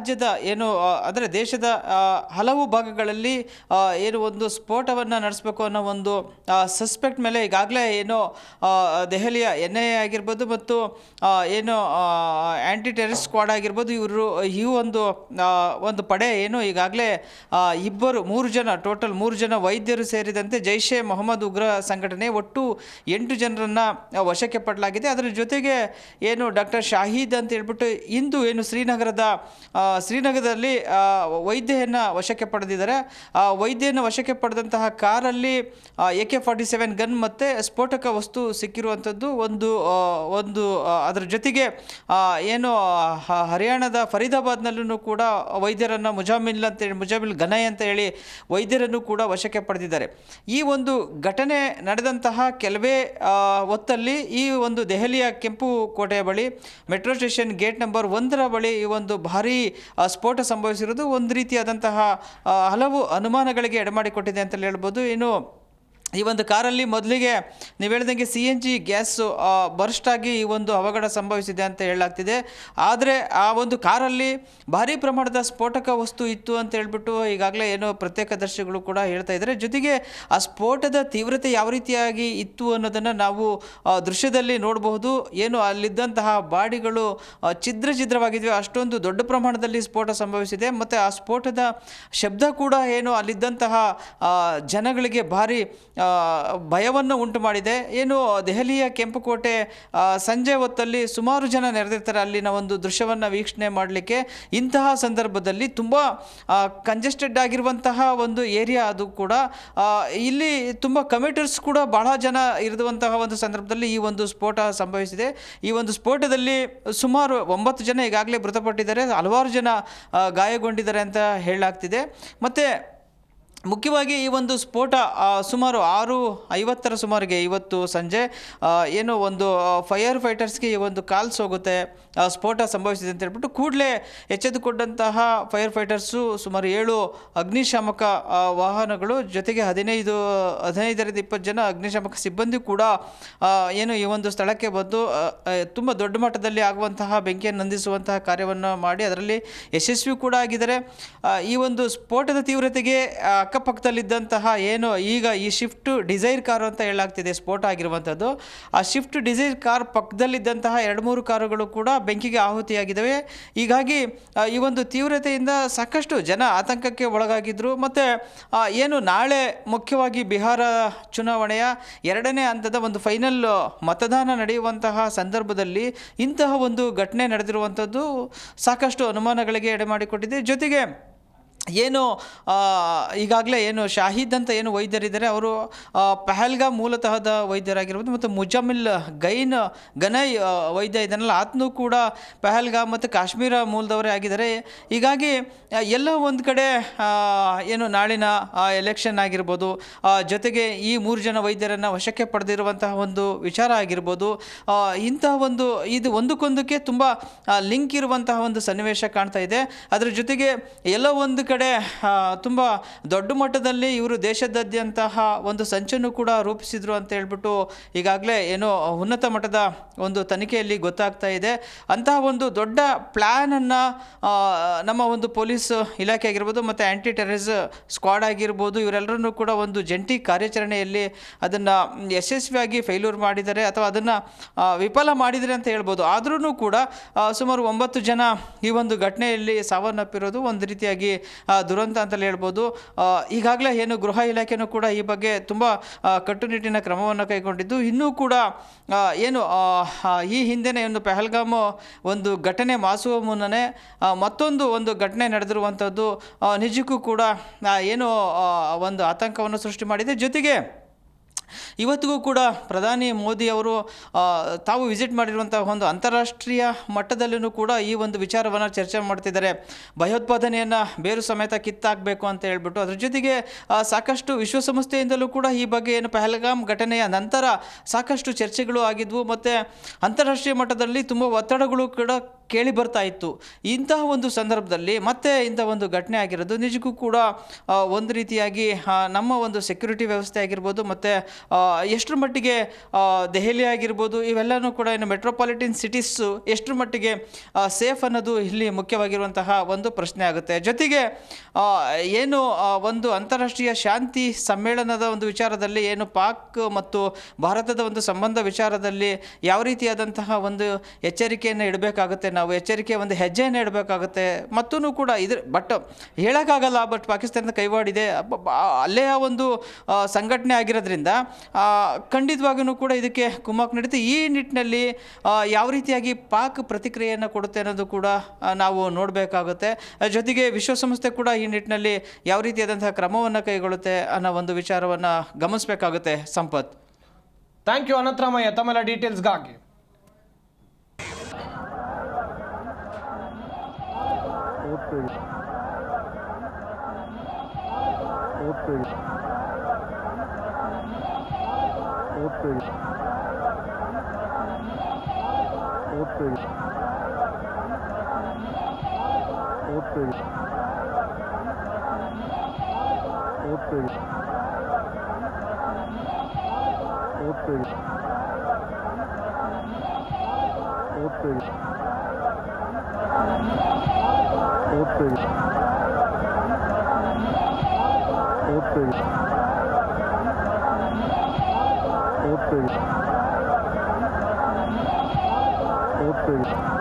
ರಾಜ್ಯದ ಏನು ಅಂದರೆ ದೇಶದ ಹಲವು ಭಾಗಗಳಲ್ಲಿ ಏನು ಒಂದು ಸ್ಫೋಟವನ್ನು ನಡೆಸಬೇಕು ಅನ್ನೋ ಒಂದು ಸಸ್ಪೆಕ್ಟ್ ಮೇಲೆ ಈಗಾಗಲೇ ಏನು ದೆಹಲಿಯ NIA ಆಗಿರ್ಬೋದು ಮತ್ತು ಏನು ಆ್ಯಂಟಿ ಟೆರರಿಸ್ಟ್ ಸ್ಕ್ವಾಡ್ ಆಗಿರ್ಬೋದು ಈ ಒಂದು ಪಡೆ ಏನು ಈಗಾಗಲೇ ಮೂರು ಜನ ವೈದ್ಯರು ಸೇರಿದಂತೆ ಜೈಷ್ ಎ ಮೊಹಮ್ಮದ್ ಉಗ್ರ ಸಂಘಟನೆ ಒಟ್ಟು 8 ಜನರನ್ನು ವಶಕ್ಕೆ ಪಡಲಾಗಿದೆ. ಅದರ ಜೊತೆಗೆ ಏನು ಡಾಕ್ಟರ್ ಶಾಹೀದ್ ಅಂತ ಹೇಳ್ಬಿಟ್ಟು ಇಂದು ಏನು ಶ್ರೀನಗರದಲ್ಲಿ ವೈದ್ಯೆಯನ್ನು ವಶಕ್ಕೆ ಪಡೆದಿದ್ದಾರೆ. ವೈದ್ಯೆಯನ್ನು ವಶಕ್ಕೆ ಪಡೆದಂತಹ ಕಾರಲ್ಲಿ AK-47 ಗನ್ ಮತ್ತು ಸ್ಫೋಟಕ ವಸ್ತು ಸಿಕ್ಕಿರುವಂಥದ್ದು ಒಂದು ಅದರ ಜೊತೆಗೆ ಏನು ಹರಿಯಾಣದ ಫರೀದಾಬಾದ್ನಲ್ಲೂ ಕೂಡ ವೈದ್ಯರನ್ನು ಮುಜಾಮಿಲ್ ಗನೈ ಅಂತ ಹೇಳಿ ವೈದ್ಯರನ್ನು ಕೂಡ ವಶಕ್ಕೆ ಪಡೆದಿದ್ದಾರೆ. ಈ ಒಂದು ಘಟನೆ ನಡೆದಂತಹ ಕೆಲವೇ ಹೊತ್ತಲ್ಲಿ ಈ ಒಂದು ದೆಹಲಿಯ ಕೆಂಪು ಕೋಟೆಯ ಬಳಿ ಮೆಟ್ರೋ ಸ್ಟೇಷನ್ ಗೇಟ್ ನಂಬರ್ 1 ಬಳಿ ಈ ಒಂದು ಭಾರೀ ಸ್ಫೋಟ ಸಂಭವಿಸಿರುವುದು ಒಂದು ರೀತಿಯಾದಂತಹ ಹಲವು ಅನುಮಾನಗಳಿಗೆ ಎಡೆಮಾಡಿಕೊಟ್ಟಿದೆ ಅಂತಲೇ ಹೇಳ್ಬೋದು. ಇನ್ನು ಈ ಒಂದು ಕಾರಲ್ಲಿ ಮೊದಲಿಗೆ ನೀವು ಹೇಳ್ದಂಗೆ CNG ಗ್ಯಾಸ್ ಬರ್ಸ್ಟ್ ಆಗಿ ಈ ಒಂದು ಅವಘಡ ಸಂಭವಿಸಿದೆ ಅಂತ ಹೇಳಲಾಗ್ತಿದೆ. ಆದರೆ ಆ ಒಂದು ಕಾರಲ್ಲಿ ಭಾರೀ ಪ್ರಮಾಣದ ಸ್ಫೋಟಕ ವಸ್ತು ಇತ್ತು ಅಂತ ಹೇಳ್ಬಿಟ್ಟು ಈಗಾಗಲೇ ಏನು ಪ್ರತ್ಯಕ್ಷದರ್ಶಿಗಳು ಕೂಡ ಹೇಳ್ತಾ ಇದ್ದಾರೆ. ಜೊತೆಗೆ ಆ ಸ್ಫೋಟದ ತೀವ್ರತೆ ಯಾವ ರೀತಿಯಾಗಿ ಇತ್ತು ಅನ್ನೋದನ್ನು ನಾವು ದೃಶ್ಯದಲ್ಲಿ ನೋಡಬಹುದು. ಏನು ಅಲ್ಲಿದ್ದಂತಹ ಬಾಡಿಗಳು ಛಿದ್ರವಾಗಿದ್ವಿ, ಅಷ್ಟೊಂದು ದೊಡ್ಡ ಪ್ರಮಾಣದಲ್ಲಿ ಸ್ಫೋಟ ಸಂಭವಿಸಿದೆ. ಮತ್ತು ಆ ಸ್ಫೋಟದ ಶಬ್ದ ಕೂಡ ಏನು ಅಲ್ಲಿದ್ದಂತಹ ಜನಗಳಿಗೆ ಭಾರಿ ಭಯವನ್ನು ಉಂಟು ಮಾಡಿದೆ. ಏನು ದೆಹಲಿಯ ಕೆಂಪುಕೋಟೆ ಸಂಜೆ ಹೊತ್ತಲ್ಲಿ ಸುಮಾರು ಜನ ನೆರೆದಿರ್ತಾರೆ ಅಲ್ಲಿನ ಒಂದು ದೃಶ್ಯವನ್ನು ವೀಕ್ಷಣೆ ಮಾಡಲಿಕ್ಕೆ. ಇಂತಹ ಸಂದರ್ಭದಲ್ಲಿ ತುಂಬ ಕಂಜೆಸ್ಟೆಡ್ ಆಗಿರುವಂತಹ ಒಂದು ಏರಿಯಾ ಅದು ಕೂಡ. ಇಲ್ಲಿ ತುಂಬ ಕಮ್ಯೂಟರ್ಸ್ ಕೂಡ ಬಹಳ ಜನ ಇರುವಂತಹ ಒಂದು ಸಂದರ್ಭದಲ್ಲಿ ಈ ಒಂದು ಸ್ಫೋಟ ಸಂಭವಿಸಿದೆ. ಈ ಒಂದು ಸ್ಫೋಟದಲ್ಲಿ ಸುಮಾರು 9 ಜನ ಈಗಾಗಲೇ ಮೃತಪಟ್ಟಿದ್ದಾರೆ, ಹಲವಾರು ಜನ ಗಾಯಗೊಂಡಿದ್ದಾರೆ ಅಂತ ಹೇಳಲಾಗ್ತಿದೆ. ಮತ್ತು ಮುಖ್ಯವಾಗಿ ಈ ಒಂದು ಸ್ಫೋಟ ಸುಮಾರು 6:50 ಸುಮಾರಿಗೆ ಇವತ್ತು ಸಂಜೆ ಏನು ಒಂದು ಫೈರ್ ಫೈಟರ್ಸ್ಗೆ ಈ ಒಂದು ಕಾಲ್ಸ್ ಹೋಗುತ್ತೆ, ಸ್ಫೋಟ ಸಂಭವಿಸಿದೆ ಅಂತ ಹೇಳ್ಬಿಟ್ಟು ಕೂಡಲೇ ಎಚ್ಚೆತ್ತುಕೊಂಡಂತಹ ಫೈರ್ ಫೈಟರ್ಸು ಸುಮಾರು 7 ಅಗ್ನಿಶಾಮಕ ವಾಹನಗಳು ಜೊತೆಗೆ 15ರಿಂದ 20 ಜನ ಅಗ್ನಿಶಾಮಕ ಸಿಬ್ಬಂದಿ ಕೂಡ ಏನು ಈ ಒಂದು ಸ್ಥಳಕ್ಕೆ ಬಂದು ತುಂಬ ದೊಡ್ಡ ಮಟ್ಟದಲ್ಲಿ ಆಗುವಂತಹ ಬೆಂಕಿಯನ್ನು ನಂದಿಸುವಂತಹ ಕಾರ್ಯವನ್ನು ಮಾಡಿ ಅದರಲ್ಲಿ ಯಶಸ್ವಿ ಕೂಡ ಆಗಿದ್ದಾರೆ. ಈ ಒಂದು ಸ್ಫೋಟದ ತೀವ್ರತೆಗೆ ಅಕ್ಕಪಕ್ಕದಲ್ಲಿದ್ದಂತಹ ಏನು ಈಗ ಈ ಶಿಫ್ಟ್ ಡಿಸೈರ್ ಕಾರು ಅಂತ ಹೇಳಲಾಗ್ತಿದೆ ಸ್ಫೋಟ ಆಗಿರುವಂಥದ್ದು, ಆ ಶಿಫ್ಟ್ ಡಿಸೈರ್ ಕಾರ್ ಪಕ್ಕದಲ್ಲಿದ್ದಂತಹ 2-3 ಕಾರುಗಳು ಕೂಡ ಬೆಂಕಿಗೆ ಆಹುತಿಯಾಗಿದ್ದಾವೆ. ಹೀಗಾಗಿ ಈ ಒಂದು ತೀವ್ರತೆಯಿಂದ ಸಾಕಷ್ಟು ಜನ ಆತಂಕಕ್ಕೆ ಒಳಗಾಗಿದ್ದರು. ಮತ್ತು ಏನು ನಾಳೆ ಮುಖ್ಯವಾಗಿ ಬಿಹಾರ ಚುನಾವಣೆಯ 2ನೇ ಹಂತದ ಒಂದು ಫೈನಲ್ ಮತದಾನ ನಡೆಯುವಂತಹ ಸಂದರ್ಭದಲ್ಲಿ ಇಂತಹ ಒಂದು ಘಟನೆ ನಡೆದಿರುವಂಥದ್ದು ಸಾಕಷ್ಟು ಅನುಮಾನಗಳಿಗೆ ಎಡೆಮಾಡಿಕೊಟ್ಟಿದೆ. ಜೊತೆಗೆ ಏನು ಈಗಾಗಲೇ ಏನು ಶಾಹೀದ್ ಅಂತ ಏನು ವೈದ್ಯರಿದ್ದಾರೆ ಅವರು ಪಹಲ್ಗಾಮ್ ಮೂಲತಃದ ವೈದ್ಯರಾಗಿರ್ಬೋದು ಮತ್ತು ಮುಜಾಮಿಲ್ ಗನೈ ವೈದ್ಯ ಇದನ್ನೆಲ್ಲ ಆತನೂ ಕೂಡ ಪಹಲ್ಗಾಮ್ ಮತ್ತು ಕಾಶ್ಮೀರ ಮೂಲದವರೇ ಆಗಿದ್ದಾರೆ. ಹೀಗಾಗಿ ಎಲ್ಲ ಒಂದು ಕಡೆ ಏನು ನಾಳಿನ ಎಲೆಕ್ಷನ್ ಆಗಿರ್ಬೋದು, ಜೊತೆಗೆ ಈ 3 ಜನ ವೈದ್ಯರನ್ನು ವಶಕ್ಕೆ ಪಡೆದಿರುವಂತಹ ಒಂದು ವಿಚಾರ ಆಗಿರ್ಬೋದು, ಇಂತಹ ಇದು ಒಂದಕ್ಕೊಂದಕ್ಕೆ ತುಂಬ ಲಿಂಕ್ ಇರುವಂತಹ ಒಂದು ಸನ್ನಿವೇಶ ಕಾಣ್ತಾ ಇದೆ. ಅದರ ಜೊತೆಗೆ ಎಲ್ಲೋ ಒಂದು ಕಡೆ ತುಂಬ ದೊಡ್ಡ ಮಟ್ಟದಲ್ಲಿ ಇವರು ದೇಶದಾದ್ಯಂತಹ ಒಂದು ಸಂಚನ್ನು ಕೂಡ ರೂಪಿಸಿದ್ರು ಅಂತ ಹೇಳ್ಬಿಟ್ಟು ಈಗಾಗಲೇ ಏನೋ ಉನ್ನತ ಮಟ್ಟದ ಒಂದು ತನಿಖೆಯಲ್ಲಿ ಗೊತ್ತಾಗ್ತಾ ಇದೆ. ಅಂತಹ ಒಂದು ದೊಡ್ಡ ಪ್ಲ್ಯಾನನ್ನು ನಮ್ಮ ಒಂದು ಪೊಲೀಸ್ ಇಲಾಖೆ ಆಗಿರ್ಬೋದು ಮತ್ತು ಆ್ಯಂಟಿ ಟೆರರಿಸಮ್ ಸ್ಕ್ವಾಡ್ ಆಗಿರ್ಬೋದು ಇವರೆಲ್ಲರನ್ನೂ ಕೂಡ ಒಂದು ಜಂಟಿ ಕಾರ್ಯಾಚರಣೆಯಲ್ಲಿ ಅದನ್ನು ಯಶಸ್ವಿಯಾಗಿ ಫೇಲ್ಯೂರ್ ಮಾಡಿದ್ದಾರೆ ಅಥವಾ ಅದನ್ನು ವಿಫಲ ಮಾಡಿದ್ದಾರೆ ಅಂತ ಹೇಳ್ಬೋದು. ಆದ್ರೂ ಕೂಡ ಸುಮಾರು 9 ಜನ ಈ ಒಂದು ಘಟನೆಯಲ್ಲಿ ಸಾವನ್ನಪ್ಪಿರೋದು ಒಂದು ರೀತಿಯಾಗಿ ದುರಂತ ಅಂತಲೇ ಹೇಳ್ಬೋದು. ಈಗಾಗಲೇ ಏನು ಗೃಹ ಇಲಾಖೆಯೂ ಕೂಡ ಈ ಬಗ್ಗೆ ತುಂಬ ಕಟ್ಟುನಿಟ್ಟಿನ ಕ್ರಮವನ್ನು ಕೈಗೊಂಡಿದ್ದು, ಇನ್ನೂ ಕೂಡ ಏನು ಈ ಹಿಂದೆನೇ ಒಂದು ಪಹಲ್ಗಾಮ್ ಒಂದು ಘಟನೆ ಮಾಸುವ ಮುನ್ನನೇ ಮತ್ತೊಂದು ಘಟನೆ ನಡೆದಿರುವಂಥದ್ದು ನಿಜಕ್ಕೂ ಕೂಡ ಏನು ಒಂದು ಆತಂಕವನ್ನು ಸೃಷ್ಟಿ ಮಾಡಿದೆ. ಜೊತೆಗೆ ಇವತ್ತಿಗೂ ಕೂಡ ಪ್ರಧಾನಿ ಮೋದಿ ಅವರು ತಾವು ವಿಸಿಟ್ ಮಾಡಿರುವಂತಹ ಒಂದು ಅಂತಾರಾಷ್ಟ್ರೀಯ ಮಟ್ಟದಲ್ಲೂ ಕೂಡ ಈ ಒಂದು ವಿಚಾರವನ್ನು ಚರ್ಚೆ ಮಾಡ್ತಿದ್ದಾರೆ. ಭಯೋತ್ಪಾದನೆಯನ್ನು ಬೇರು ಸಮೇತ ಕಿತ್ತಾಕಬೇಕು ಅಂತ ಹೇಳ್ಬಿಟ್ಟು ಅದ್ರ ಜೊತೆಗೆ ಸಾಕಷ್ಟು ವಿಶ್ವಸಂಸ್ಥೆಯಿಂದಲೂ ಕೂಡ ಈ ಬಗ್ಗೆ ಏನು ಪಹಲ್ಗಾಮ್ ಘಟನೆಯ ನಂತರ ಸಾಕಷ್ಟು ಚರ್ಚೆಗಳು ಆಗಿದ್ವು ಮತ್ತು ಅಂತಾರಾಷ್ಟ್ರೀಯ ಮಟ್ಟದಲ್ಲಿ ತುಂಬ ಒತ್ತಡಗಳು ಕೂಡ ಕೇಳಿ ಬರ್ತಾ ಇತ್ತು. ಇಂತಹ ಒಂದು ಸಂದರ್ಭದಲ್ಲಿ ಮತ್ತೆ ಇಂಥ ಒಂದು ಘಟನೆ ಆಗಿರೋದು ನಿಜಕ್ಕೂ ಕೂಡ ಒಂದು ರೀತಿಯಾಗಿ ನಮ್ಮ ಒಂದು ಸೆಕ್ಯೂರಿಟಿ ವ್ಯವಸ್ಥೆ ಆಗಿರ್ಬೋದು, ಮತ್ತು ಎಷ್ಟರ ಮಟ್ಟಿಗೆ ದೆಹಲಿ ಆಗಿರ್ಬೋದು, ಇವೆಲ್ಲನೂ ಕೂಡ ಇನ್ನು ಮೆಟ್ರೋಪಾಲಿಟನ್ ಸಿಟೀಸು ಎಷ್ಟರ ಮಟ್ಟಿಗೆ ಸೇಫ್ ಅನ್ನೋದು ಇಲ್ಲಿ ಮುಖ್ಯವಾಗಿರುವಂತಹ ಒಂದು ಪ್ರಶ್ನೆ ಆಗುತ್ತೆ. ಜೊತೆಗೆ ಏನು ಒಂದು ಅಂತಾರಾಷ್ಟ್ರೀಯ ಶಾಂತಿ ಸಮ್ಮೇಳನದ ಒಂದು ವಿಚಾರದಲ್ಲಿ ಏನು ಪಾಕ್ ಮತ್ತು ಭಾರತದ ಒಂದು ಸಂಬಂಧ ವಿಚಾರದಲ್ಲಿ ಯಾವ ರೀತಿಯಾದಂತಹ ಒಂದು ಎಚ್ಚರಿಕೆಯನ್ನು ಇಡಬೇಕಾಗುತ್ತೆ, ನಾವು ಎಚ್ಚರಿಕೆಯ ಒಂದು ಹೆಜ್ಜೆಯನ್ನು ಇಡಬೇಕಾಗುತ್ತೆ. ಮತ್ತೂ ಕೂಡ ಬಟ್ ಹೇಳೋಕ್ಕಾಗಲ್ಲ, ಬಟ್ ಪಾಕಿಸ್ತಾನದ ಕೈವಾಡಿದೆ, ಅಲ್ಲೇ ಒಂದು ಸಂಘಟನೆ ಆಗಿರೋದ್ರಿಂದ ಖಂಡಿತವಾಗಿಯೂ ಕೂಡ ಇದಕ್ಕೆ ಕುಮ್ಮಕ್ಕು ನೀಡುತ್ತೆ. ಈ ನಿಟ್ಟಿನಲ್ಲಿ ಯಾವ ರೀತಿಯಾಗಿ ಪಾಕ್ ಪ್ರತಿಕ್ರಿಯೆಯನ್ನು ಕೊಡುತ್ತೆ ಅನ್ನೋದು ಕೂಡ ನಾವು ನೋಡಬೇಕಾಗುತ್ತೆ. ಜೊತೆಗೆ ವಿಶ್ವಸಂಸ್ಥೆ ಕೂಡ ಈ ನಿಟ್ಟಿನಲ್ಲಿ ಯಾವ ರೀತಿಯಾದಂತಹ ಕ್ರಮವನ್ನು ಕೈಗೊಳ್ಳುತ್ತೆ ಅನ್ನೋ ಒಂದು ವಿಚಾರವನ್ನು ಗಮನಿಸಬೇಕಾಗುತ್ತೆ. ಸಂಪತ್, ಥ್ಯಾಂಕ್ ಯು ಅನಂತರಾಮಯ್ಯ ತಮ್ಮೆಲ್ಲ ಡೀಟೇಲ್ಸ್ಗಾಗಿ. Okay.